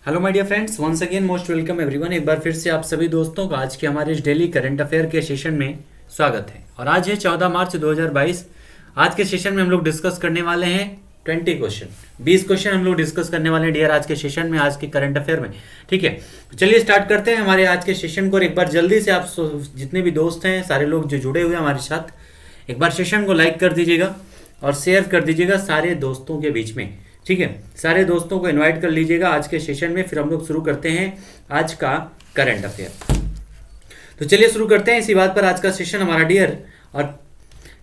Hello my dear friends, once again most welcome everyone. एक बार फिर से आप सभी दोस्तों का आज के हमारे इस डेली करंट अफेयर के सेशन में स्वागत है। और आज है 14 मार्च 2022। आज के सेशन में हम लोग डिस्कस करने वाले हैं 20 क्वेश्चन, 20 क्वेश्चन हम लोग डिस्कस करने वाले हैं डियर आज के सेशन में, आज के करंट अफेयर में। ठीक है, तो चलिए स्टार्ट करते हैं हमारे आज के सेशन को। और एक बार जल्दी से आप जितने भी दोस्त हैं, सारे लोग जो जुड़े हुए हैं हमारे साथ, एक बार सेशन को लाइक कर दीजिएगा और शेयर कर दीजिएगा सारे दोस्तों के बीच में। ठीक है, सारे दोस्तों को इनवाइट कर लीजिएगा आज के सेशन में। फिर हम लोग शुरू करते हैं आज का करंट अफेयर। तो चलिए शुरू करते हैं इसी बात पर आज का सेशन हमारा डियर। और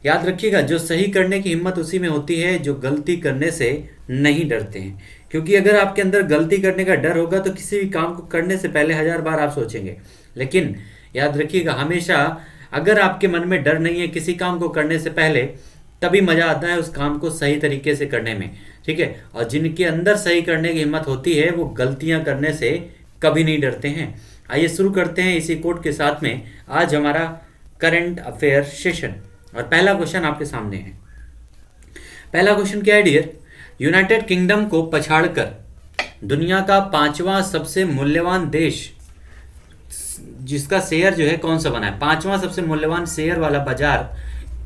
याद रखिएगा, जो सही करने की हिम्मत उसी में होती है जो गलती करने से नहीं डरते हैं। क्योंकि अगर आपके अंदर गलती करने का डर होगा तो किसी भी काम को करने से पहले 1000 बार आप सोचेंगे। लेकिन याद रखिएगा, हमेशा अगर आपके मन में डर नहीं है किसी काम को करने से पहले, तभी मजा आता है उस काम को सही तरीके से करने में। ठीक है, और जिनके अंदर सही करने की हिम्मत होती है वो गलतियां करने से कभी नहीं डरते हैं। आइए शुरू करते हैं इसी कोट के साथ में आज हमारा करंट अफेयर सेशन। और पहला क्वेश्चन आपके सामने है। पहला क्वेश्चन क्या है डियर? यूनाइटेड किंगडम को पछाड़कर दुनिया का 5वां सबसे मूल्यवान देश, जिसका शेयर जो है कौन सा बना है, 5वां सबसे मूल्यवान शेयर वाला बाजार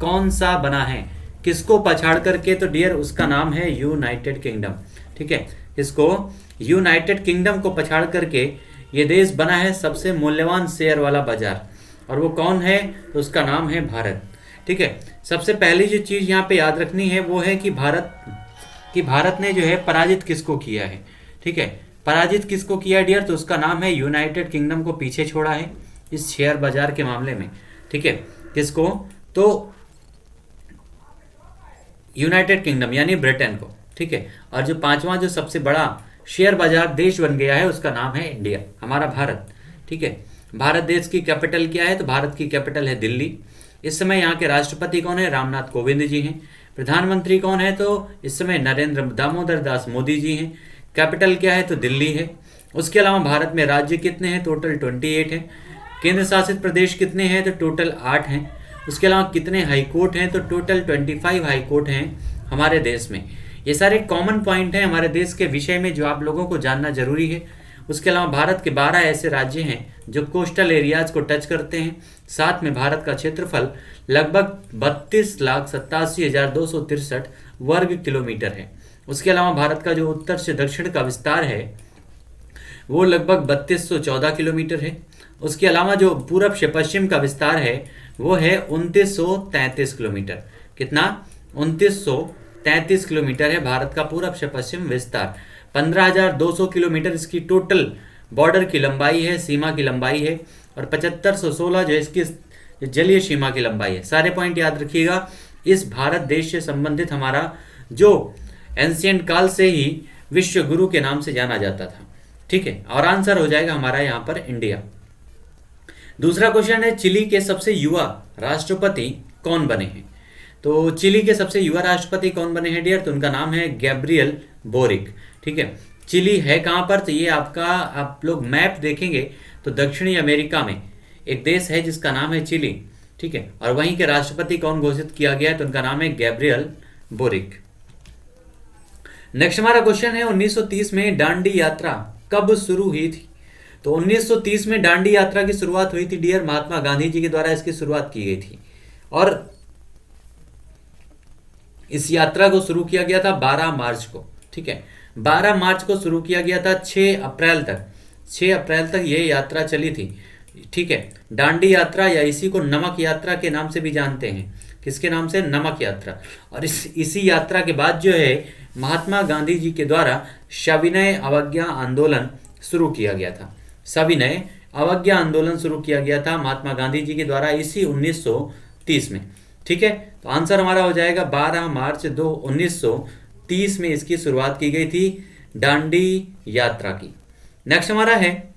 कौन सा बना है? किसको पछाड़ करके? तो डियर उसका नाम है यूनाइटेड किंगडम। ठीक है, इसको यूनाइटेड किंगडम को पछाड़ करके ये देश बना है सबसे मूल्यवान शेयर वाला बाजार। और वो कौन है? तो उसका नाम है भारत। ठीक है, सबसे पहली जो चीज यहाँ पे याद रखनी है वो है कि भारत ने जो है पराजित किसको किया है। ठीक है, पराजित किसको किया है डियर? तो उसका नाम है यूनाइटेड किंगडम को पीछे छोड़ा है इस शेयर बाजार के मामले में। ठीक है, किसको? तो यूनाइटेड किंगडम यानी ब्रिटेन को। ठीक है, और जो 5वां जो सबसे बड़ा शेयर बाजार देश बन गया है उसका नाम है इंडिया, हमारा भारत। ठीक है, भारत देश की कैपिटल क्या है? तो भारत की कैपिटल है दिल्ली। इस समय यहाँ के राष्ट्रपति कौन है? रामनाथ कोविंद जी हैं। प्रधानमंत्री कौन है? तो इस समय नरेंद्र दामोदर दास मोदी जी हैं। कैपिटल क्या है? तो दिल्ली है। उसके अलावा भारत में राज्य कितने हैं? टोटल 28 हैं। केंद्र शासित प्रदेश कितने हैं? तो टोटल 8 हैं। उसके अलावा कितने हाई कोर्ट हैं? तो टोटल 25 हाई कोर्ट हैं हमारे देश में। ये सारे कॉमन पॉइंट हैं हमारे देश के विषय में जो आप लोगों को जानना जरूरी है। उसके अलावा भारत के 12 ऐसे राज्य हैं जो कोस्टल एरियाज को टच करते हैं। साथ में भारत का क्षेत्रफल लगभग 32,87,263 वर्ग किलोमीटर है। उसके अलावा भारत का जो उत्तर से दक्षिण का विस्तार है वो लगभग 3214 किलोमीटर है। उसके अलावा जो पूरब से पश्चिम का विस्तार है वो है 2933 किलोमीटर। कितना? 2933 किलोमीटर है भारत का पूरब से पश्चिम विस्तार। 15,200 किलोमीटर इसकी टोटल बॉर्डर की लंबाई है, सीमा की लंबाई है। और 7516 जो इसकी जलीय सीमा की लंबाई है। सारे पॉइंट याद रखिएगा। इस भारत देश से संबंधित हमारा जो एंशिएंट काल से ही विश्व गुरु के नाम से जाना जाता था। ठीक है, और आंसर हो जाएगा हमारा यहाँ पर इंडिया। दूसरा क्वेश्चन है, चिली के सबसे युवा राष्ट्रपति कौन बने हैं? तो चिली के सबसे युवा राष्ट्रपति कौन बने हैं डियर? तो उनका नाम है गैब्रियल बोरिक। ठीक है, चिली है कहाँ पर? तो ये आपका, आप लोग मैप देखेंगे तो दक्षिणी अमेरिका में एक देश है जिसका नाम है चिली। ठीक है, और वहीं के राष्ट्रपति कौन घोषित किया गया है? तो उनका नाम है गैब्रियल बोरिक। नेक्स्ट हमारा क्वेश्चन है, 1930 में दांडी यात्रा कब शुरू हुई थी? तो 1930 में दांडी यात्रा की शुरुआत हुई थी डियर, महात्मा गांधी जी के द्वारा इसकी शुरुआत की गई थी। और इस यात्रा को शुरू किया गया था 12 मार्च को। ठीक है, 12 मार्च को शुरू किया गया था। 6 अप्रैल तक ये यात्रा चली थी। ठीक है, दांडी यात्रा या इसी को नमक यात्रा के नाम से भी जानते हैं। किसके नाम से? नमक यात्रा। और इसी यात्रा के बाद जो है महात्मा गांधी जी के द्वारा सविनय अवज्ञा आंदोलन शुरू किया गया था। सविनय अवज्ञा आंदोलन शुरू किया गया था महात्मा गांधी जी के द्वारा इसी 1930 में। ठीक है, तो आंसर हमारा हो जाएगा 12 मार्च 1930 में इसकी शुरुआत की गई थी दांडी यात्रा की। नेक्स्ट हमारा है,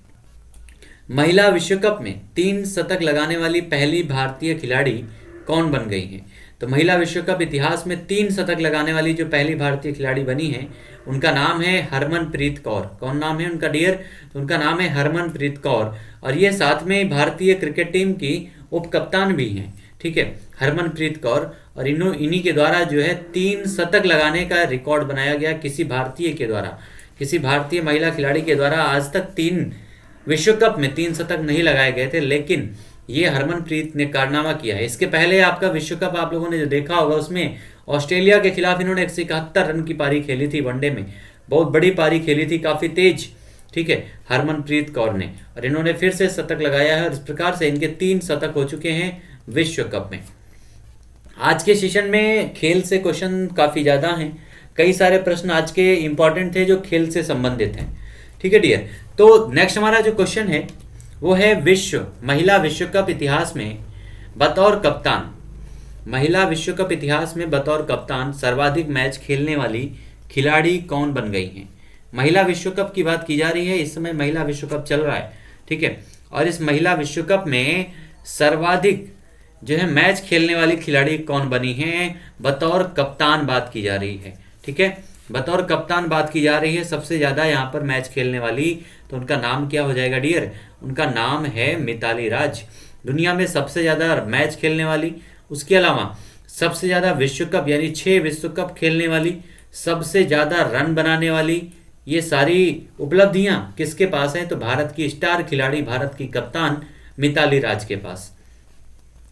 महिला विश्व कप में 3 शतक लगाने वाली पहली भारतीय खिलाड़ी कौन बन गई है? तो महिला विश्व कप इतिहास में 3 शतक लगाने वाली जो पहली भारतीय खिलाड़ी बनी है उनका नाम है हरमनप्रीत कौर। कौन नाम है उनका डियर? तो उनका नाम है हरमनप्रीत कौर। और ये साथ में भारतीय क्रिकेट टीम की उप कप्तान भी हैं। ठीक है, हरमनप्रीत कौर। और इन्हीं के द्वारा जो है 3 शतक लगाने का रिकॉर्ड बनाया गया किसी भारतीय के द्वारा। किसी भारतीय महिला खिलाड़ी के द्वारा आज तक 3 विश्व कप में 3 शतक नहीं लगाए गए थे, लेकिन ये हरमनप्रीत ने कारनामा किया है। इसके पहले आपका विश्व कप आप लोगों ने जो देखा होगा उसमें ऑस्ट्रेलिया के खिलाफ इन्होंने 171 रन की पारी खेली थी, वनडे में बहुत बड़ी पारी खेली थी, काफी तेज, ठीक है, हरमनप्रीत कौर ने, और इन्होंने फिर से शतक लगाया है और इस प्रकार से इनके 3 शतक हो चुके हैं विश्व कप में। आज के सेशन में खेल से क्वेश्चन काफी ज्यादा हैं, कई सारे प्रश्न आज के इंपॉर्टेंट थे जो खेल से संबंधित हैं, ठीक है डियर। तो नेक्स्ट हमारा जो क्वेश्चन है वो है महिला विश्व कप इतिहास में बतौर कप्तान, महिला विश्व कप इतिहास में बतौर कप्तान सर्वाधिक मैच खेलने वाली खिलाड़ी कौन बन गई हैं। महिला विश्व कप की बात की जा रही है, इस समय महिला विश्व कप चल रहा है, ठीक है, और इस महिला विश्व कप में सर्वाधिक जो है मैच खेलने वाली खिलाड़ी कौन बनी है, बतौर कप्तान बात की जा रही है, ठीक है, बतौर कप्तान बात की जा रही है। सबसे ज्यादा यहाँ पर मैच खेलने वाली, तो उनका नाम क्या हो जाएगा डियर, उनका नाम है मिताली राज, दुनिया में सबसे ज्यादा मैच खेलने वाली, उसके अलावा सबसे ज्यादा विश्व कप यानी 6 विश्व कप खेलने वाली, सबसे ज्यादा रन बनाने वाली, ये सारी उपलब्धियां किसके पास हैं, तो भारत की स्टार खिलाड़ी, भारत की कप्तान मिताली राज के पास,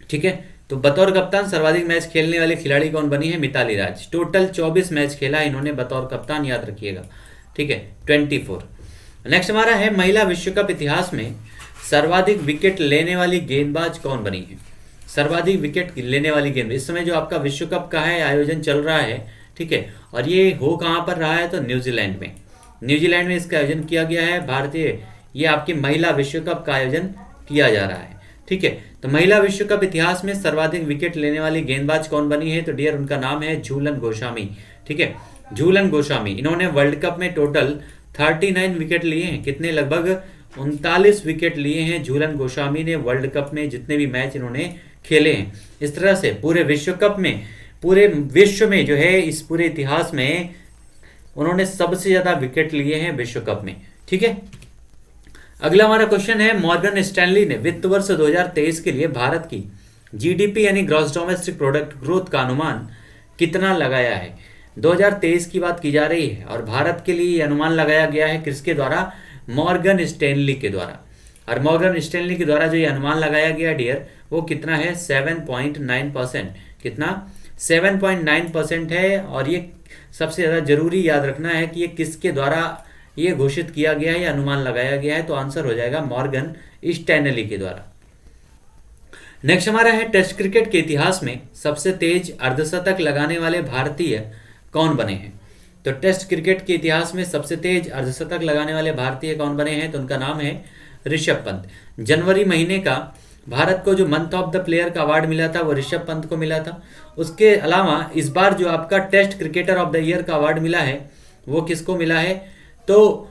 ठीक है। तो बतौर कप्तान सर्वाधिक मैच खेलने वाली खिलाड़ी कौन बनी है, मिताली राज, टोटल 24 मैच खेला इन्होंने बतौर कप्तान, याद रखिएगा, ठीक है, 24। नेक्स्ट हमारा है महिला विश्व कप इतिहास में सर्वाधिक विकेट लेने वाली गेंदबाज कौन बनी है, सर्वाधिक विकेट लेने वाली गेंद। इस समय जो आपका विश्व कप का है आयोजन चल रहा है, ठीक है, और ये हो कहाँ पर रहा है, तो न्यूजीलैंड में, न्यूजीलैंड में इसका आयोजन किया गया है, भारतीय ये आपकी महिला विश्व कप का आयोजन किया जा रहा है, ठीक है। तो महिला विश्व कप इतिहास में सर्वाधिक विकेट लेने वाली गेंदबाज कौन बनी है, तो डियर उनका नाम है झूलन गोस्वामी, ठीक है, झूलन गोस्वामी। इन्होंने वर्ल्ड कप में टोटल 39 विकेट लिए हैं, कितने, लगभग 39 विकेट लिए हैं झूलन गोस्वामी ने वर्ल्ड कप में, जितने भी मैच इन्होंने खेले हैं। इस तरह से पूरे विश्व कप में, पूरे विश्व में जो है, इस पूरे इतिहास में उन्होंने सबसे ज्यादा विकेट लिए हैं विश्व कप में, ठीक है। अगला हमारा क्वेश्चन है, मॉर्गन स्टैनली ने वित्त वर्ष 2023 के लिए भारत की जीडीपी यानी ग्रॉस डोमेस्टिक प्रोडक्ट ग्रोथ का अनुमान कितना लगाया है। 2023 की बात की जा रही है और भारत के लिए अनुमान लगाया गया है किसके द्वारा, मॉर्गन स्टैनली के द्वारा, और मॉर्गन स्टैनली के द्वारा जो ये अनुमान लगाया गया डियर वो कितना है, 7.9%, कितना, 7.9% है। और ये सबसे ज्यादा जरूरी याद रखना है कि ये किसके द्वारा ये घोषित किया गया है, अनुमान लगाया गया है, तो आंसर हो जाएगा मॉर्गन स्टैनली के द्वारा। नेक्स्ट हमारा है, टेस्ट क्रिकेट के इतिहास में सबसे तेज अर्धशतक लगाने वाले भारतीय कौन बने हैं। तो टेस्ट क्रिकेट के इतिहास में सबसे तेज अर्धशतक लगाने वाले भारतीय कौन बने हैं, तो उनका नाम है ऋषभ पंत। जनवरी महीने का भारत को जो मंथ ऑफ द प्लेयर का अवार्ड मिला था वो ऋषभ पंत को मिला था। उसके अलावा इस बार जो आपका test cricketer of the year का अवार्ड मिला है वो किसको मिला है, तो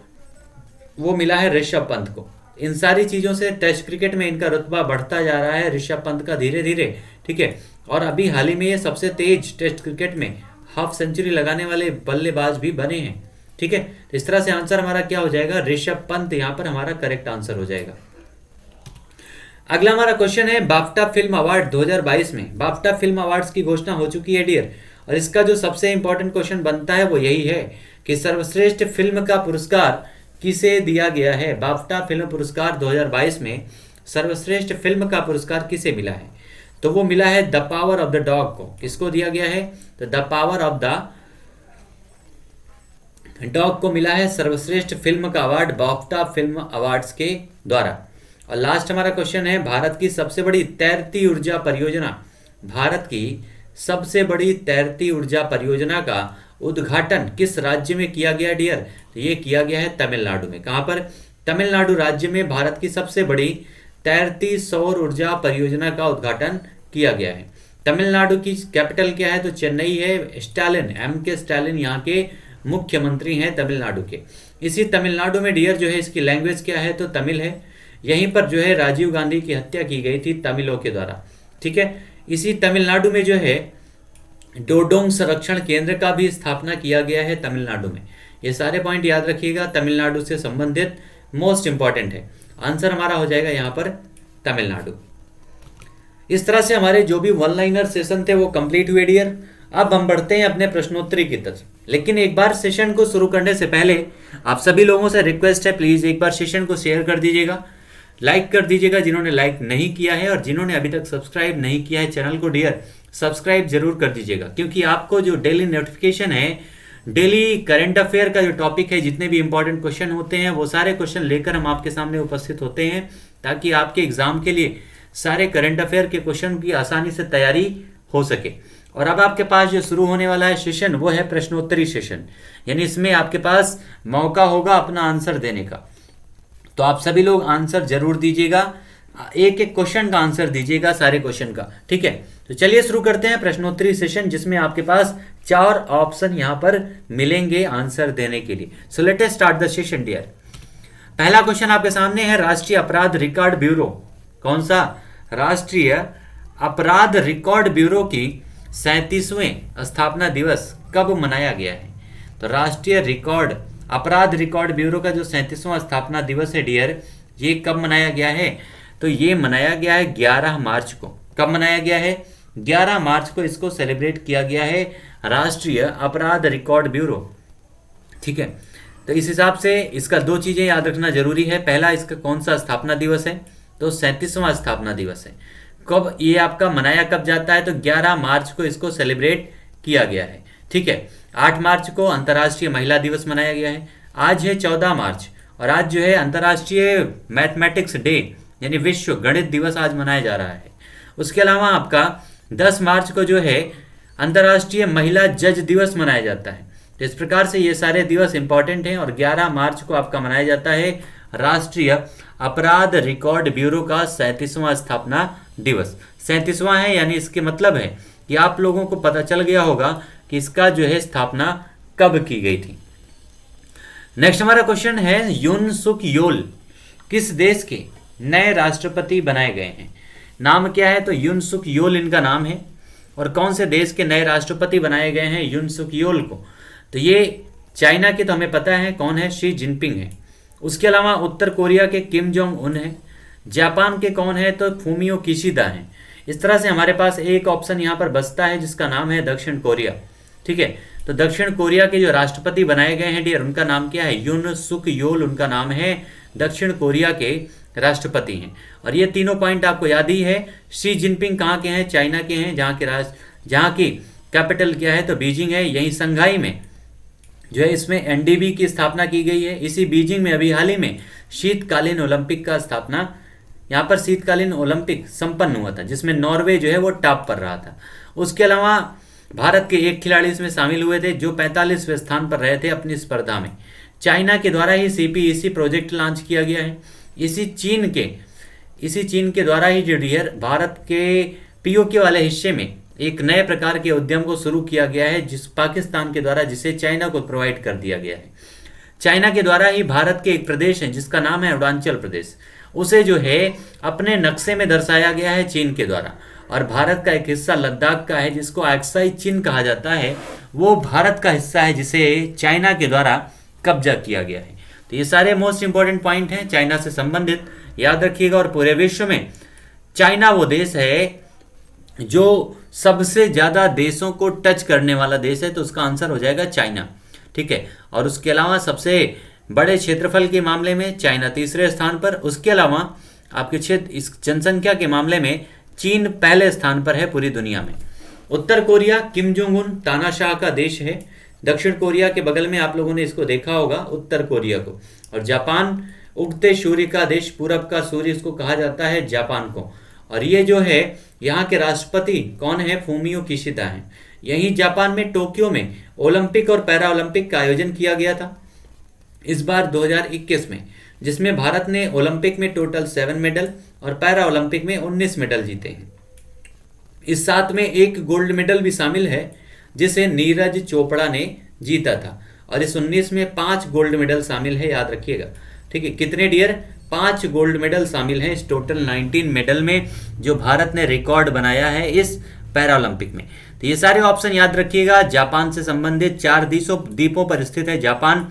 वो मिला है ऋषभ पंत को। इन सारी चीजों से टेस्ट क्रिकेट में इनका रुतबा बढ़ता जा रहा है ऋषभ पंत का, धीरे धीरे, ठीक है। और अभी हाल ही में ये सबसे तेज टेस्ट क्रिकेट में हाफ सेंचुरी लगाने वाले बल्लेबाज भी बने हैं, ठीक है। तो इस तरह से आंसर हमारा क्या हो जाएगा, ऋषभ पंत यहाँ पर हमारा करेक्ट आंसर हो जाएगा। अगला हमारा क्वेश्चन है, बाफ्टा फिल्म अवार्ड 2022 में बाफ्टा फिल्म अवार्ड्स की घोषणा हो चुकी है डियर, और इसका जो सबसे इंपॉर्टेंट क्वेश्चन बनता है वो यही है कि सर्वश्रेष्ठ फिल्म का पुरस्कार किसे दिया गया है। बाफ्टा फिल्म पुरस्कार 2022 में सर्वश्रेष्ठ फिल्म का पुरस्कार किसे मिला है, तो वो मिला है the power of the dog को। किसको दिया गया है, तो the power of the dog को मिला है सर्वश्रेष्ठ फिल्म का अवार्ड बाफ्टा फिल्म अवार्ड्स के द्वारा। और लास्ट हमारा क्वेश्चन है, भारत की सबसे बड़ी तैरती ऊर्जा परियोजना, भारत की सबसे बड़ी तैरती ऊर्जा परियोजना का उद्घाटन किस राज्य में किया गया डियर, तो ये किया गया है तमिलनाडु में। कहां पर, तमिलनाडु राज्य में भारत की सबसे बड़ी तैरती सौर ऊर्जा परियोजना का उद्घाटन किया गया है। तमिलनाडु की कैपिटल क्या है, तो चेन्नई है। Stalin, M.K. स्टालिन यहाँ के मुख्यमंत्री हैं तमिलनाडु के। इसी तमिलनाडु में डियर जो है इसकी लैंग्वेज क्या है, तो तमिल है। यहीं पर जो है राजीव गांधी की हत्या की गई थी तमिलों के द्वारा, ठीक है। इसी तमिलनाडु में जो है डोडोंग संरक्षण केंद्र का भी स्थापना किया गया है तमिलनाडु में। ये सारे पॉइंट याद रखिएगा, तमिलनाडु से संबंधित मोस्ट इंपॉर्टेंट है। आंसर हमारा हो जाएगा यहाँ पर तमिलनाडु। इस तरह से हमारे जो भी वन लाइनर सेशन थे वो कंप्लीट हुए डियर। अब हम बढ़ते हैं अपने प्रश्नोत्तरी की तरफ, लेकिन एक बार सेशन को शुरू करने से पहले आप सभी लोगों से रिक्वेस्ट है, प्लीज एक बार सेशन को शेयर कर दीजिएगा, लाइक कर दीजिएगा जिन्होंने लाइक नहीं किया है, और जिन्होंने अभी तक सब्सक्राइब नहीं किया है चैनल को, डियर सब्सक्राइब जरूर कर दीजिएगा, क्योंकि आपको जो डेली नोटिफिकेशन है, डेली करंट अफेयर का जो टॉपिक है, जितने भी इंपॉर्टेंट क्वेश्चन होते हैं वो सारे क्वेश्चन लेकर हम आपके सामने उपस्थित होते हैं, ताकि आपके एग्जाम के लिए सारे करंट अफेयर के क्वेश्चन की आसानी से तैयारी हो सके। और अब आपके पास जो शुरू होने वाला है सेशन वो है प्रश्नोत्तरी सेशन, यानी इसमें आपके पास मौका होगा अपना आंसर देने का। तो आप सभी लोग आंसर जरूर दीजिएगा, एक एक क्वेश्चन का आंसर दीजिएगा, सारे क्वेश्चन का, ठीक है। तो चलिए शुरू करते हैं प्रश्नोत्तरी सेशन, जिसमें आपके पास 4 ऑप्शन यहां पर मिलेंगे आंसर देने के लिए। So let us start the session dear. पहला क्वेश्चन आपके सामने है, राष्ट्रीय अपराध रिकॉर्ड ब्यूरो, कौन सा? राष्ट्रीय अपराध रिकॉर्ड ब्यूरो की 37वें स्थापना दिवस कब मनाया गया है? तो राष्ट्रीय अपराध रिकॉर्ड ब्यूरो का जो 37वां स्थापना दिवस है डियर, ये कब मनाया गया है? तो ये मनाया गया है 11 मार्च को। कब मनाया गया है? 11 मार्च को इसको सेलिब्रेट किया गया है, राष्ट्रीय अपराध रिकॉर्ड ब्यूरो, ठीक है। तो इस हिसाब से इसका 2 चीजें याद रखना जरूरी है। पहला, इसका कौन सा स्थापना दिवस है? तो 37वां स्थापना दिवस है। कब ये आपका मनाया कब जाता है? तो 11 मार्च को इसको सेलिब्रेट किया गया है, ठीक है। 8 मार्च को अंतर्राष्ट्रीय महिला दिवस मनाया गया है। आज है 14 मार्च, और आज जो है अंतर्राष्ट्रीय मैथमेटिक्स डे, यानी विश्व गणित दिवस आज मनाया जा रहा है। उसके अलावा आपका 10 मार्च को जो है अंतर्राष्ट्रीय महिला जज दिवस मनाया जाता है। तो इस प्रकार से ये सारे दिवस इंपॉर्टेंट हैं, और 11 मार्च को आपका मनाया जाता है राष्ट्रीय अपराध रिकॉर्ड ब्यूरो का 37वां स्थापना दिवस। 37वां है, यानी इसके मतलब है कि आप लोगों को पता चल गया होगा कि इसका जो है स्थापना कब की गई थी। नेक्स्ट हमारा क्वेश्चन है, युन सुक योल किस देश के नए राष्ट्रपति बनाए गए हैं? नाम क्या है? तो युन सुक योल इनका नाम है। और कौन से देश के नए राष्ट्रपति बनाए गए हैं युन सुक योल को? तो ये चाइना के, तो हमें पता है कौन है, शी जिनपिंग है। उसके अलावा उत्तर कोरिया के किम जोंग उन है। जापान के कौन है? तो फूमियो किशिदा है। इस तरह से हमारे पास एक ऑप्शन यहाँ पर बचता है, जिसका नाम है दक्षिण कोरिया, ठीक है। तो दक्षिण कोरिया के जो राष्ट्रपति बनाए गए हैं डियर, उनका नाम क्या है? युन सुक योल उनका नाम है, दक्षिण कोरिया के राष्ट्रपति हैं। और ये तीनों पॉइंट आपको याद ही है। शी जिनपिंग कहाँ के हैं? चाइना के हैं, जहाँ की कैपिटल क्या है? तो बीजिंग है। यही संघाई में जो है इसमें एनडीबी की स्थापना की गई है। इसी बीजिंग में अभी हाल ही में शीतकालीन ओलंपिक का स्थापना, यहाँ पर शीतकालीन ओलंपिक संपन्न हुआ था, जिसमें नॉर्वे जो है वो टॉप पर रहा था। उसके अलावा भारत के एक खिलाड़ी इसमें शामिल हुए थे, जो 45वें स्थान पर रहे थे अपनी स्पर्धा में। चाइना के द्वारा ही सीपीईसी प्रोजेक्ट लॉन्च किया गया है। इसी चीन के द्वारा ही जो डियर भारत के पीओके वाले हिस्से में एक नए प्रकार के उद्यम को शुरू किया गया है, जिस पाकिस्तान के द्वारा, जिसे चाइना को प्रोवाइड कर दिया गया है। चाइना के द्वारा ही भारत के एक प्रदेश है जिसका नाम है अरुणाचल प्रदेश, उसे जो है अपने नक्शे में दर्शाया गया है चीन के द्वारा। और भारत का एक हिस्सा लद्दाख का है, जिसको अक्साई चीन कहा जाता है, वो भारत का हिस्सा है जिसे चाइना के द्वारा कब्जा किया गया है। तो ये सारे मोस्ट इंपॉर्टेंट पॉइंट हैं चाइना से संबंधित, याद रखिएगा। और पूरे विश्व में चाइना वो देश है जो सबसे ज्यादा देशों को टच करने वाला देश है, तो उसका आंसर हो जाएगा चाइना, ठीक है। और उसके अलावा सबसे बड़े क्षेत्रफल के मामले में चाइना तीसरे स्थान पर। उसके अलावा आपके क्षेत्र इस जनसंख्या के मामले में चीन पहले स्थान पर है पूरी दुनिया में। उत्तर कोरिया किम जोंग उन तानाशाह का देश है। दक्षिण कोरिया के बगल में आप लोगों ने इसको देखा होगा, उत्तर कोरिया को। और जापान उगते सूर्य का देश, पूरब का सूर्य इसको कहा जाता है जापान को। और ये जो है यहाँ के राष्ट्रपति कौन है? फूमियो किशिदा हैं। यहीं जापान में टोक्यो में ओलंपिक और पैरा ओलंपिक का आयोजन किया गया था इस बार 2021 में, जिसमें भारत ने ओलंपिक में टोटल 7 मेडल और पैरा ओलंपिक में 19 मेडल जीते हैं। इस 7 में एक गोल्ड मेडल भी शामिल है, जिसे नीरज चोपड़ा ने जीता था। और इस 19 में 5 गोल्ड मेडल शामिल है, याद रखिएगा, ठीक है। कितने डियर? 5 गोल्ड मेडल शामिल हैं इस टोटल 19 मेडल में, जो भारत ने रिकॉर्ड बनाया है इस पैरा ओलंपिक में। तो ये सारे ऑप्शन याद रखिएगा। जापान से संबंधित 4 द्वीपों पर स्थित है जापान,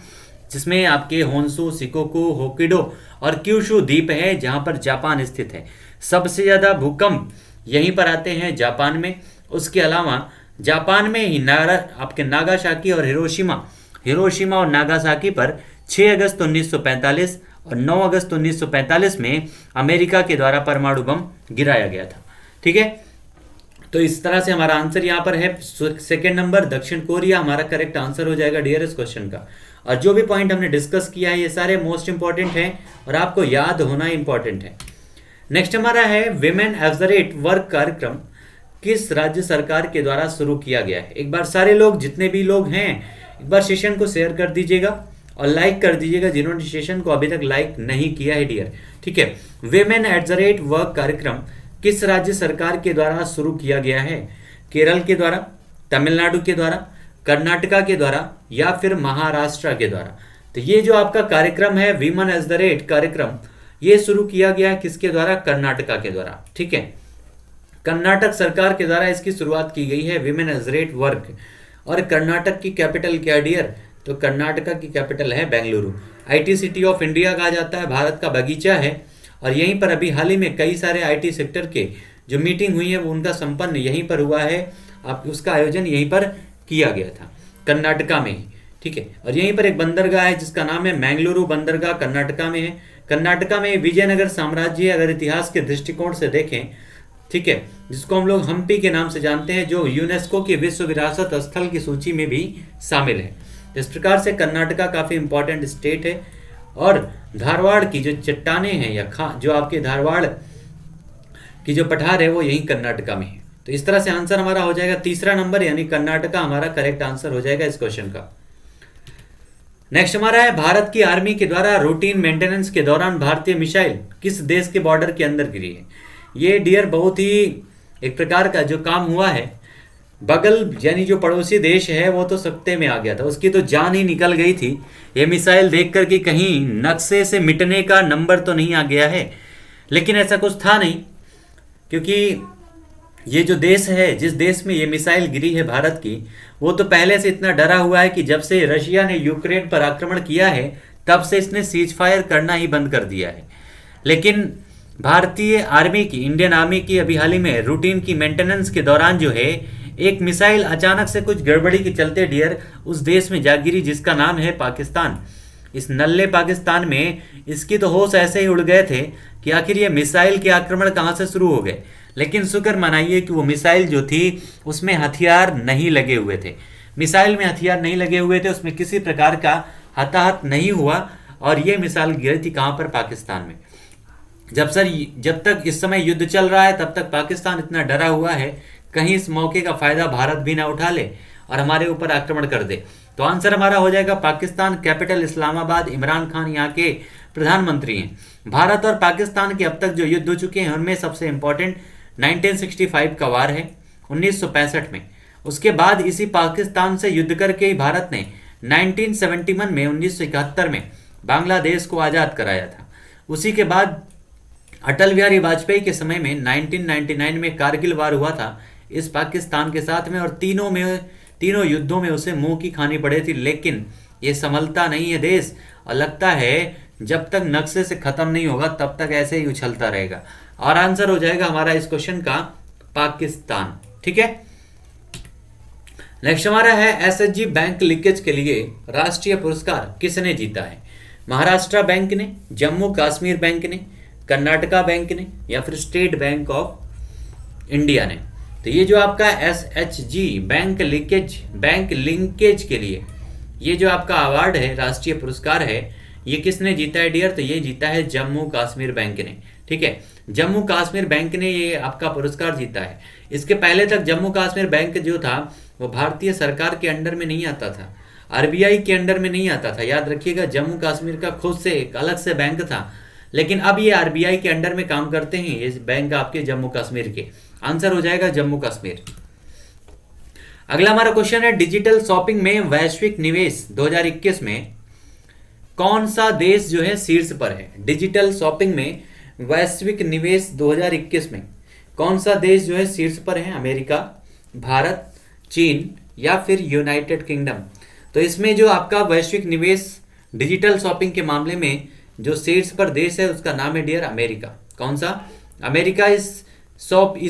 जिसमें आपके होन्शु, शिकोकू, होक्काइडो और क्यूशु द्वीप है, जहां पर जापान स्थित है। सबसे ज्यादा भूकंप यहीं पर आते हैं जापान में। उसके अलावा जापान में ही आपके नागासाकी और हिरोशिमा और नागासाकी पर 6 अगस्त 1945 और 9 अगस्त 1945 में अमेरिका के द्वारा परमाणु बम गिराया गया था। ठीक है, तो इस तरह से हमारा आंसर यहाँ पर है सेकंड नंबर दक्षिण कोरिया हमारा करेक्ट आंसर हो जाएगा डियर इस क्वेश्चन का। और जो भी पॉइंट हमने डिस्कस किया है ये सारे मोस्ट इंपॉर्टेंट हैं और आपको याद होना इंपॉर्टेंट है। नेक्स्ट हमारा है women at the rate work कार्यक्रम किस राज्य सरकार के द्वारा शुरू किया गया है। एक बार सारे लोग जितने भी लोग हैं एक बार सेशन को शेयर कर दीजिएगा और लाइक कर दीजिएगा जिन्होंने सेशन को अभी तक लाइक नहीं किया है डियर। ठीक है, women at the rate work कार्यक्रम किस राज्य सरकार के द्वारा शुरू किया गया है। केरल के द्वारा, तमिलनाडु के द्वारा, कर्नाटका के द्वारा या फिर महाराष्ट्र के द्वारा। तो ये जो आपका कार्यक्रम है विमेन एट द रेट कार्यक्रम ये शुरू किया गया है किसके द्वारा, कर्नाटका के द्वारा। ठीक है, कर्नाटक सरकार के द्वारा इसकी शुरुआत की गई है women at the rate work. और कर्नाटक की कैपिटल क्या डियर, तो कर्नाटका की कैपिटल है Bengaluru. IT city of India कहा जाता है, भारत का बगीचा है और यहीं पर अभी हाल ही में कई सारे IT सेक्टर के जो मीटिंग हुई है वो उनका संपन्न यहीं पर हुआ है। आप उसका आयोजन यहीं पर किया गया था कर्नाटका में ही। ठीक है, और यहीं पर एक बंदरगाह है जिसका नाम है मैंगलुरु बंदरगाह, कर्नाटका में है। कर्नाटका में विजयनगर साम्राज्य अगर इतिहास के दृष्टिकोण से देखें, ठीक है, जिसको हम लोग हम्पी के नाम से जानते हैं, जो यूनेस्को की विश्व विरासत स्थल की सूची में भी शामिल है। इस प्रकार से कर्नाटका काफी इंपॉर्टेंट स्टेट है। और धारवाड़ की जो चट्टाने हैं या जो आपके धारवाड़ की जो पठार है वो यही कर्नाटका में है। तो इस तरह से आंसर हमारा हो जाएगा तीसरा नंबर, यानी कर्नाटका हमारा करेक्ट आंसर हो जाएगा इस क्वेश्चन का। नेक्स्ट हमारा है भारत की आर्मी के द्वारा रूटीन मेंटेनेंस के दौरान भारतीय मिसाइल किस देश के बॉर्डर के अंदर गिरी है। ये डियर बहुत ही एक प्रकार का जो काम हुआ है, बगल यानी जो पड़ोसी देश है वो तो सकते में आ गया था, उसकी तो जान ही निकल गई थी ये मिसाइल देखकर कि कहीं नक्शे से मिटने का नंबर तो नहीं आ गया है। लेकिन ऐसा कुछ था नहीं, क्योंकि ये जो देश है जिस देश में ये मिसाइल गिरी है भारत की, वो तो पहले से इतना डरा हुआ है कि जब से रशिया ने यूक्रेन पर आक्रमण किया है तब से इसने सीज फायर करना ही बंद कर दिया है। लेकिन भारतीय आर्मी की, इंडियन आर्मी की अभी हाल ही में रूटीन की मेंटेनेंस के दौरान जो है एक मिसाइल अचानक से कुछ गड़बड़ी के चलते डियर उस देश में जा गिरी जिसका नाम है पाकिस्तान। इस नल्ले पाकिस्तान में इसकी तो होश ऐसे ही उड़ गए थे कि आखिर ये मिसाइल के आक्रमण कहाँ से शुरू हो गए। लेकिन शुक्र मनाइए कि वो मिसाइल जो थी उसमें हथियार नहीं लगे हुए थे, मिसाइल में हथियार नहीं लगे हुए थे, उसमें किसी प्रकार का हताहत नहीं हुआ। और ये मिसाइल गिरी थी कहाँ पर, पाकिस्तान में। जब तक इस समय युद्ध चल रहा है तब तक पाकिस्तान इतना डरा हुआ है कहीं इस मौके का फायदा भारत भी ना उठा ले और हमारे ऊपर आक्रमण कर दे। तो आंसर हमारा हो जाएगा पाकिस्तान, कैपिटल इस्लामाबाद, इमरान खान यहाँ के प्रधानमंत्री हैं। भारत और पाकिस्तान के अब तक जो युद्ध हो चुके हैं उनमें सबसे इंपॉर्टेंट 1965 का वार है 1965 में। उसके बाद इसी पाकिस्तान से युद्ध करके ही भारत ने 1971 में 1971 में बांग्लादेश को आज़ाद कराया था। उसी के बाद अटल बिहारी वाजपेयी के समय में 1999 में कारगिल वार हुआ था इस पाकिस्तान के साथ में, और तीनों युद्धों में उसे मुंह की खानी पड़ी थी। लेकिन ये संभलता नहीं है देश, और लगता है जब तक नक्शे से खत्म नहीं होगा तब तक ऐसे ही उछलता रहेगा। और आंसर हो जाएगा हमारा इस क्वेश्चन का पाकिस्तान। ठीक है, नेक्स्ट हमारा है SHG बैंक लीकेज के लिए राष्ट्रीय पुरस्कार किसने जीता है। महाराष्ट्र बैंक ने, जम्मू कश्मीर बैंक ने, कर्नाटका बैंक ने या फिर स्टेट बैंक ऑफ इंडिया ने। तो ये जो आपका SHG बैंक लिंकेज के लिए ये जो आपका अवार्ड है, राष्ट्रीय पुरस्कार है, ये किसने जीता है डियर, तो ये जीता है जम्मू कश्मीर बैंक ने। ठीक है, जम्मू कश्मीर बैंक ने ये आपका पुरस्कार जीता है। इसके पहले तक जम्मू कश्मीर बैंक जो था वो भारतीय सरकार के अंडर में नहीं आता था, RBI के अंडर में नहीं आता था। याद रखिएगा, जम्मू कश्मीर का खुद से एक अलग से बैंक था, लेकिन अब ये RBI के अंडर में काम करते हैं ये बैंक आपके जम्मू कश्मीर के। आंसर हो जाएगा जम्मू कश्मीर। अगला हमारा क्वेश्चन है डिजिटल शॉपिंग में वैश्विक निवेश 2021 में कौन सा देश जो है शीर्ष पर है। डिजिटल शॉपिंग में वैश्विक निवेश 2021 में कौन सा देश जो है शीर्ष पर है, अमेरिका, भारत, चीन या फिर यूनाइटेड किंगडम। तो इसमें जो आपका वैश्विक निवेश डिजिटल शॉपिंग के मामले में जो शीर्ष पर देश है उसका नाम है डियर अमेरिका। कौन सा, अमेरिका इस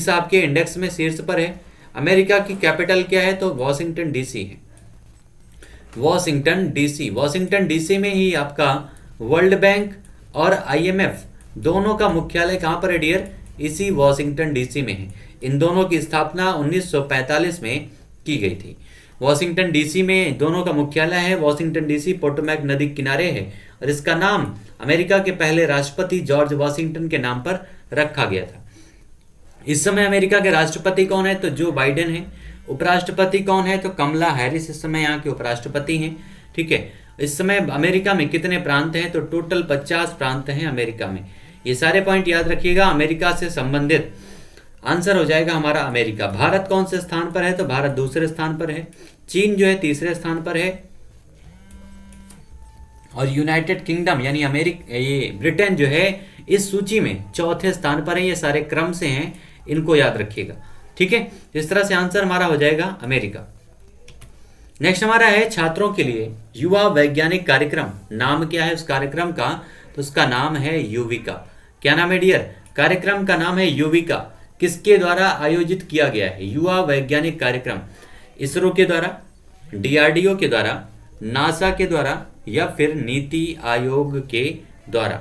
आपके इंडेक्स में शीर्ष पर है। अमेरिका की कैपिटल क्या है? तो वॉशिंगटन डीसी है, वॉशिंगटन डीसी। वॉशिंगटन डीसी में ही आपका वर्ल्ड बैंक और आईएमएफ दोनों का मुख्यालय कहाँ पर है डियर? इसी वॉशिंगटन डीसी में है। इन दोनों की स्थापना 1945 में की गई थी। वॉशिंगटन डीसी में दोनों का मुख्यालय है। वॉशिंगटन डीसी पोटोमैक नदी के किनारे है और इसका नाम अमेरिका के पहले राष्ट्रपति जॉर्ज वॉशिंगटन के नाम पर रखा गया था। इस समय अमेरिका के राष्ट्रपति कौन है? तो जो बाइडेन है। उपराष्ट्रपति कौन है? तो कमला हैरिस इस समय यहाँ के उपराष्ट्रपति हैं। ठीक है, इस समय अमेरिका में कितने प्रांत हैं? तो टोटल 50 प्रांत हैं अमेरिका में। ये सारे पॉइंट याद रखिएगा। अमेरिका से संबंधित आंसर हो जाएगा हमारा अमेरिका। भारत कौन से स्थान पर है? तो भारत दूसरे स्थान पर है। चीन जो है तीसरे स्थान पर है और यूनाइटेड किंगडम यानी ये ब्रिटेन जो है इस सूची में चौथे स्थान पर है। ये सारे क्रम से हैं, इनको याद रखिएगा। ठीक है, इस तरह से आंसर हमारा हो जाएगा अमेरिका। नेक्स्ट हमारा है छात्रों के लिए युवा वैज्ञानिक कार्यक्रम। नाम क्या है उस कार्यक्रम का? तो उसका नाम है युविका। क्या नाम है डियर? कार्यक्रम का नाम है युविका। किसके द्वारा आयोजित किया गया है? युवा वैज्ञानिक कार्यक्रम इसरो के द्वारा, डीआरडीओ के द्वारा, नासा के द्वारा या फिर नीति आयोग के द्वारा।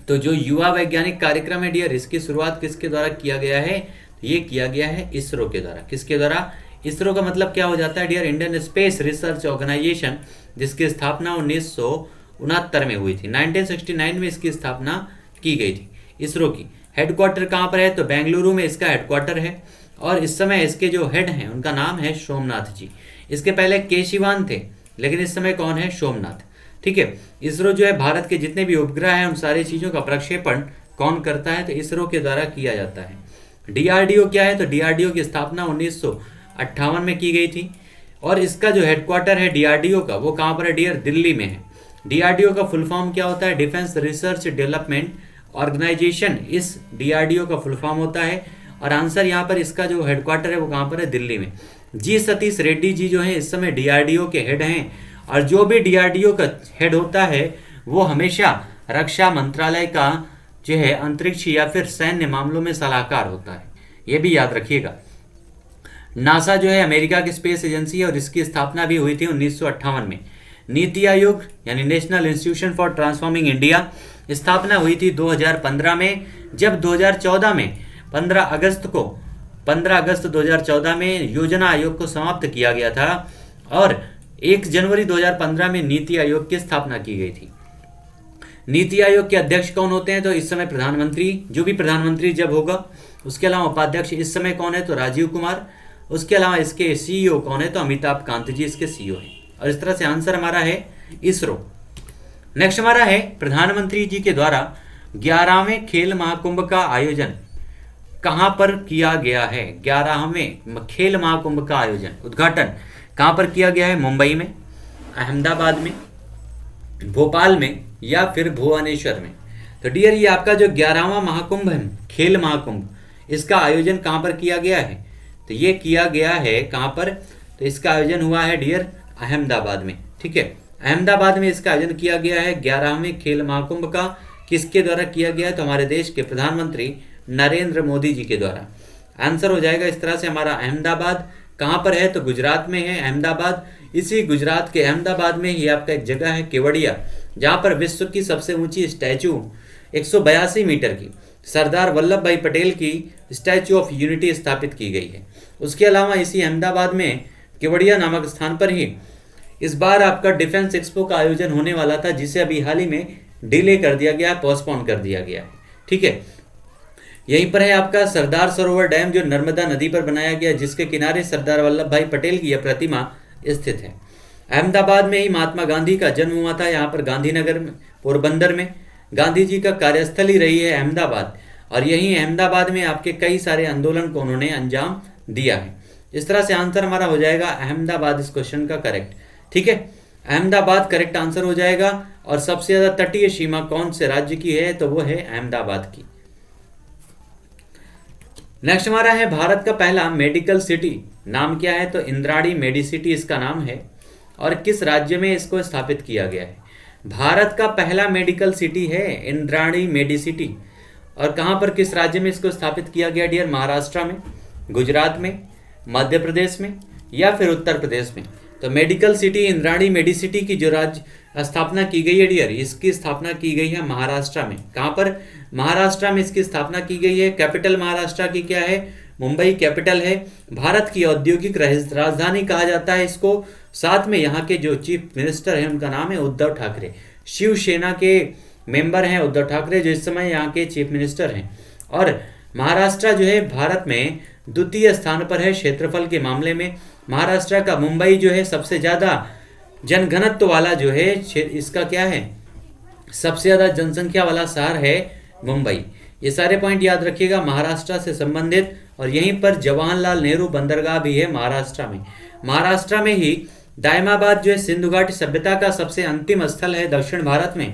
तो जो युवा वैज्ञानिक कार्यक्रम है डियर, इसकी शुरुआत किसके द्वारा किया गया है? ये किया गया है इसरो के द्वारा। किसके द्वारा? इसरो का मतलब क्या हो जाता है dear? Indian Space Research Organisation, जिसकी स्थापना 1969 में हुई थी। 1969 में इसकी स्थापना की गई थी इसरो की। हेडक्वार्टर कहाँ पर है? तो बेंगलुरु में इसका हेडक्वार्टर है और इस समय इसके जो हेड हैं उनका नाम है सोमनाथ जी। इसके पहले के शिवान थे, लेकिन इस समय कौन है? सोमनाथ। ठीक है, इसरो जो है भारत के जितने भी उपग्रह हैं उन सारी चीज़ों का प्रक्षेपण कौन करता है? तो इसरो के द्वारा किया जाता है। डीआरडीओ क्या है? तो डीआरडीओ की स्थापना 1958 में की गई थी और इसका जो हेडक्वार्टर है डीआरडीओ का वो कहाँ पर है डियर? दिल्ली में है। डीआरडीओ का फुल फॉर्म क्या होता है? Defence Research Development Organisation. इस डीआरडीओ का फुल फॉर्म होता है और आंसर यहाँ पर इसका जो हेडक्वार्टर है वो कहाँ पर है? दिल्ली में। जी सतीश रेड्डी जी जो है इस समय डीआरडीओ के हेड हैं और जो भी डीआरडीओ का हेड होता है वो हमेशा रक्षा मंत्रालय का जो है अंतरिक्ष या फिर सैन्य मामलों में सलाहकार होता है। ये भी याद रखिएगा। नासा जो है अमेरिका की स्पेस एजेंसी है और इसकी स्थापना भी हुई थी 1958 में। नीति आयोग यानी national institution for transforming India, स्थापना हुई थी 2015 में। जब 2014 में 15 अगस्त 2014 में योजना आयोग को समाप्त किया गया था और 1 जनवरी 2015 में नीति आयोग की स्थापना की गई थी। नीति आयोग के अध्यक्ष कौन होते हैं? तो इस समय प्रधानमंत्री, जो भी प्रधानमंत्री जब होगा। उसके अलावा उपाध्यक्ष इस समय कौन है? तो राजीव कुमार। उसके अलावा इसके सीईओ कौन है? तो अमिताभ कांत जी इसके सीईओ हैं। और इस तरह से आंसर हमारा है इसरो। नेक्स्ट हमारा है प्रधानमंत्री जी के द्वारा 11वें खेल महाकुंभ का आयोजन कहां पर किया गया है? 11वें खेल महाकुंभ का आयोजन, उद्घाटन कहां पर किया गया है? मुंबई में, अहमदाबाद में, भोपाल में या फिर भुवनेश्वर में। तो डियर ये आपका जो 11वां महाकुंभ है, खेल महाकुंभ, इसका आयोजन कहां पर किया गया है? तो ये किया गया है कहां पर? तो इसका आयोजन हुआ है डियर अहमदाबाद में। ठीक है, अहमदाबाद में इसका आयोजन किया गया है 11वें खेल महाकुंभ का। किसके द्वारा किया गया है? तो हमारे देश के प्रधानमंत्री नरेंद्र मोदी जी के द्वारा। आंसर हो जाएगा इस तरह से हमारा अहमदाबाद। कहाँ पर है? तो गुजरात में है अहमदाबाद। इसी गुजरात के अहमदाबाद में ही आपका एक जगह है केवड़िया, जहाँ पर विश्व की सबसे ऊंची स्टैचू 182 मीटर की सरदार वल्लभ भाई पटेल की स्टैचू ऑफ यूनिटी स्थापित की गई है। उसके अलावा इसी अहमदाबाद में केवड़िया नामक स्थान पर ही इस बार आपका डिफेंस एक्सपो का आयोजन होने वाला था, जिसे अभी हाल ही में डिले कर दिया गया, पोस्टपोन कर दिया गया है। ठीक है, यहीं पर है आपका सरदार सरोवर डैम जो नर्मदा नदी पर बनाया गया, जिसके किनारे सरदार वल्लभ भाई पटेल की यह प्रतिमा स्थित है। अहमदाबाद में ही महात्मा गांधी का जन्म हुआ था। यहाँ पर गांधीनगर में, पोरबंदर में गांधी जी का कार्यस्थल ही रही है अहमदाबाद, और यहीं अहमदाबाद में आपके कई सारे आंदोलन को उन्होंने अंजाम दिया है। इस तरह से आंसर हमारा हो जाएगा अहमदाबाद इस क्वेश्चन का करेक्ट। ठीक है, अहमदाबाद करेक्ट आंसर हो जाएगा। और सबसे ज्यादा तटीय सीमा कौन से राज्य की है? तो वो है अहमदाबाद की। नेक्स्ट हमारा है भारत का पहला मेडिकल सिटी, नाम क्या है? तो इंद्राणी मेडिसिटी इसका नाम है। और किस राज्य में इसको स्थापित किया गया है? भारत का पहला मेडिकल सिटी है इंद्राणी मेडिसिटी। और कहां पर, किस राज्य में इसको स्थापित किया गया डियर? महाराष्ट्र में। गुजरात में, मध्य प्रदेश में या फिर उत्तर प्रदेश में? तो मेडिकल सिटी इंद्राणी मेडिसिटी की जो राज्य स्थापना की गई है डियर, इसकी स्थापना की गई है महाराष्ट्र में। कहाँ पर? महाराष्ट्र में इसकी स्थापना की गई है। कैपिटल महाराष्ट्र की क्या है? मुंबई कैपिटल है। भारत की औद्योगिक राजधानी कहा जाता है इसको। साथ में यहाँ के जो चीफ मिनिस्टर हैं उनका नाम है उद्धव ठाकरे। शिवसेना के मेंबर हैं उद्धव ठाकरे, जो इस समय यहाँ के चीफ मिनिस्टर हैं। और महाराष्ट्र जो है भारत में द्वितीय स्थान पर है क्षेत्रफल के मामले में। महाराष्ट्र का मुंबई जो है सबसे ज़्यादा जनघनत्व वाला जो है, इसका क्या है, सबसे ज़्यादा जनसंख्या वाला शहर है मुंबई। ये सारे पॉइंट याद रखिएगा महाराष्ट्र से संबंधित। और यहीं पर जवाहरलाल नेहरू बंदरगाह भी है महाराष्ट्र में। महाराष्ट्र में ही दायमाबाद जो है सिंधु घाटी सभ्यता का सबसे अंतिम स्थल है दक्षिण भारत में।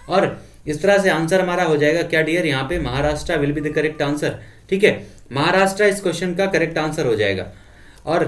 और इस तरह से आंसर हमारा हो जाएगा क्या डियर, यहाँ पे Maharashtra will be the correct answer. ठीक है, महाराष्ट्र इस क्वेश्चन का करेक्ट आंसर हो जाएगा। और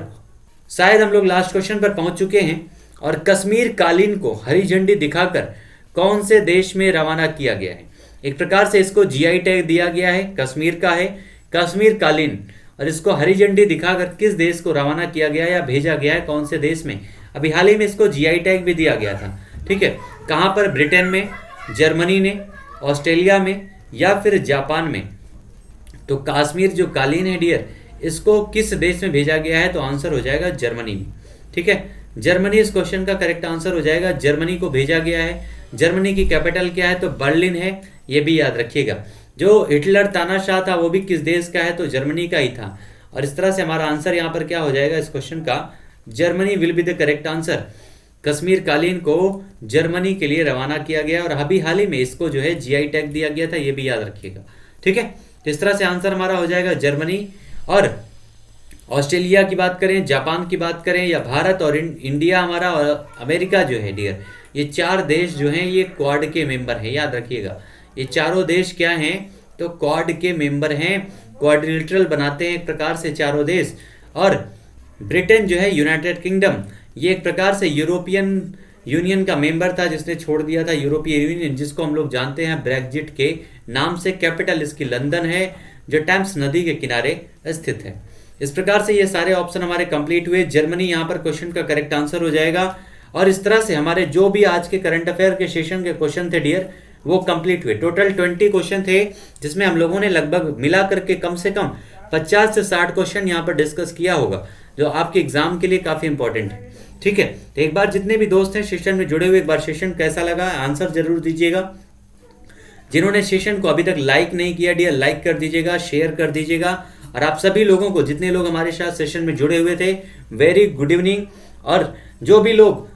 शायद हम लोग लास्ट क्वेश्चन पर पहुंच चुके हैं। और कश्मीर कालीन को हरी झंडी दिखाकर कौन से देश में रवाना किया गया है? एक प्रकार से इसको जीआई टैग दिया गया है, कश्मीर का है कश्मीर कालीन, और इसको हरी झंडी दिखाकर किस देश को रवाना किया गया या भेजा गया है, कौन से देश में? अभी हाल ही में इसको जीआई टैग भी दिया गया था। ठीक है, कहाँ पर? ब्रिटेन में, जर्मनी ने, ऑस्ट्रेलिया में या फिर जापान में? तो कश्मीर जो कालीन है डियर, इसको किस देश में भेजा गया है? तो आंसर हो जाएगा जर्मनी में। ठीक है, जर्मनी इस क्वेश्चन का करेक्ट आंसर हो जाएगा। जर्मनी को भेजा गया है। जर्मनी की कैपिटल क्या है? तो बर्लिन है, ये भी याद रखिएगा। जो हिटलर तानाशाह था वो भी किस देश का है? तो जर्मनी का ही था। और इस तरह से हमारा आंसर यहाँ पर क्या हो जाएगा इस क्वेश्चन का? Germany will be the correct answer. Kashmir कालीन को जर्मनी के लिए रवाना किया गया और अभी हाल ही में इसको जो है जीआई टैग दिया गया था, ये भी याद रखिएगा। ठीक है, तो इस तरह से आंसर हमारा हो जाएगा जर्मनी। और ऑस्ट्रेलिया की बात करें, जापान की बात करें या भारत और इंडिया हमारा और अमेरिका जो है डियर, ये चार देश जो हैं ये क्वाड के मेंबर हैं, याद रखिएगा। ये चारों देश क्या हैं? तो क्वाड के मेंबर हैं, क्वाड्रिलेटरल बनाते हैं एक प्रकार से चारों देश। और ब्रिटेन जो है यूनाइटेड किंगडम, ये एक प्रकार से यूरोपियन यूनियन का मेंबर था जिसने छोड़ दिया था यूरोपीय यूनियन, जिसको हम लोग जानते हैं ब्रेक्जिट के नाम से। कैपिटल इसकी लंदन है जो टेम्स नदी के किनारे स्थित है। इस प्रकार से ये सारे ऑप्शन हमारे कंप्लीट हुए। जर्मनी यहाँ पर क्वेश्चन का करेक्ट आंसर हो जाएगा। और इस तरह से हमारे जो भी आज के करंट अफेयर के सेशन के क्वेश्चन थे डियर, वो कंप्लीट हुए। टोटल 20 क्वेश्चन थे, जिसमें हम लोगों ने लगभग मिला करके कम से कम 50 से 60 क्वेश्चन यहाँ पर डिस्कस किया होगा, जो आपके एग्जाम के लिए काफी इंपॉर्टेंट है। ठीक है, तो एक बार जितने भी दोस्त हैं सेशन में जुड़े हुए, एक बार सेशन कैसा लगा आंसर जरूर दीजिएगा। जिन्होंने सेशन को अभी तक लाइक नहीं किया डियर, लाइक कर दीजिएगा, शेयर कर दीजिएगा। और आप सभी लोगों को, जितने लोग हमारे साथ सेशन में जुड़े हुए थे, वेरी गुड इवनिंग। और जो भी लोग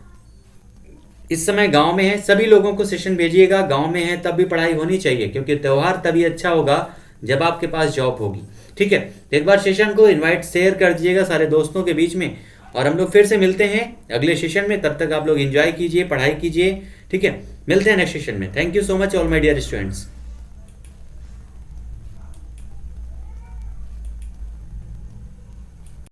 इस समय गांव में हैं, सभी लोगों को सेशन भेजिएगा। गांव में हैं तब भी पढ़ाई होनी चाहिए, क्योंकि त्यौहार तभी अच्छा होगा जब आपके पास जॉब होगी। ठीक है, तो एक बार सेशन को इनवाइट शेयर कर दीजिएगा सारे दोस्तों के बीच में। और हम लोग फिर से मिलते हैं अगले सेशन में। तब तक आप लोग एंजॉय कीजिए, पढ़ाई कीजिए। ठीक है, मिलते हैं नेक्स्ट सेशन में। Thank you so much all my dear students.